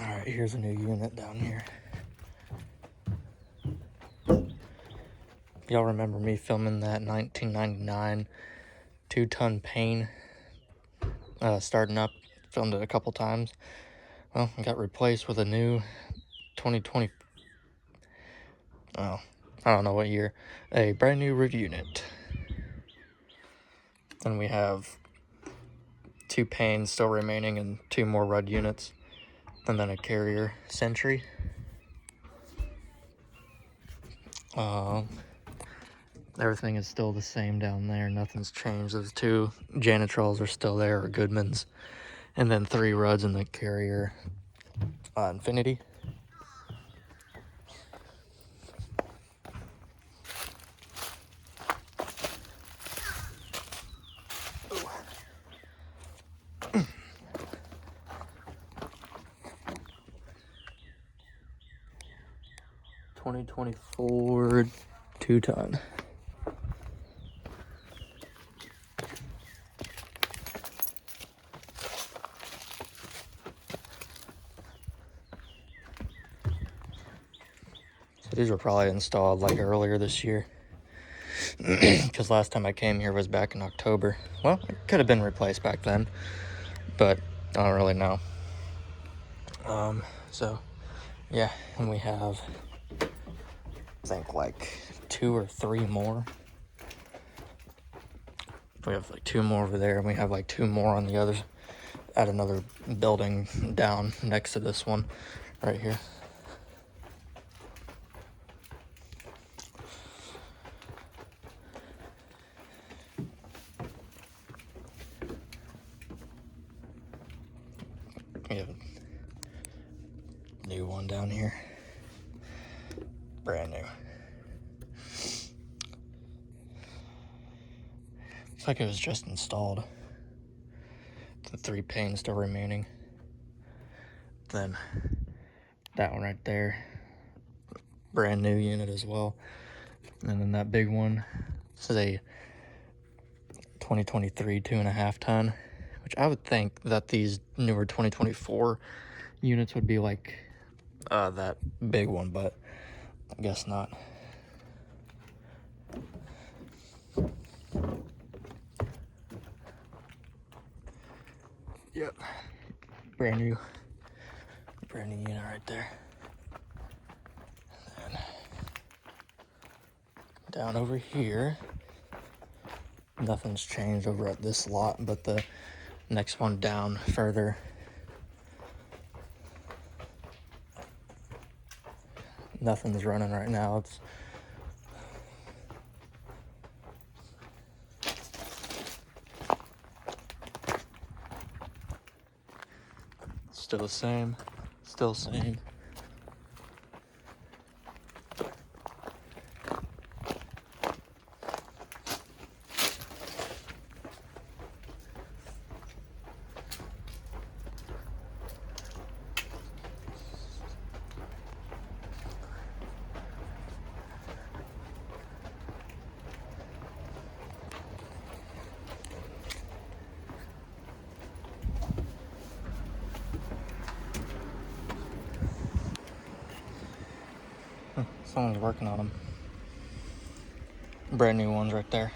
Alright, here's a new unit down here. Y'all remember me filming that 1999 2-ton pane starting up? Filmed it a couple times. Well, it got replaced with a new 2020, I don't know what year, a brand new Ruud unit. And we have 2 panes still remaining and 2 more Ruud units, and then a carrier sentry. Everything is still the same down there. Nothing's changed. Those 2 janitrals are still there, or Goodmans, and then 3 Ruuds in the carrier Infinity. Oh. 2024 2-ton. So these were probably installed like earlier this year, because last time I came here was back in October. Well, it could have been replaced back then, but I don't really know. So yeah, and we have, I think, like 2 or 3 more. We have like 2 more over there, and we have like 2 more on the other, at another building down next to this one right here. We have a new one down here, brand new. Looks like it was just installed. The 3 panes still remaining. Then that one right there, brand new unit as well. And then that big one, this is a 2023 2.5 ton, which I would think that these newer 2024 units would be like that big one, but I guess not. Yep, brand new unit right there. And then down over here, nothing's changed over at this lot, but the next one down further, nothing's running right now. It's still the same, still same. Someone's working on them. Brand new ones right there.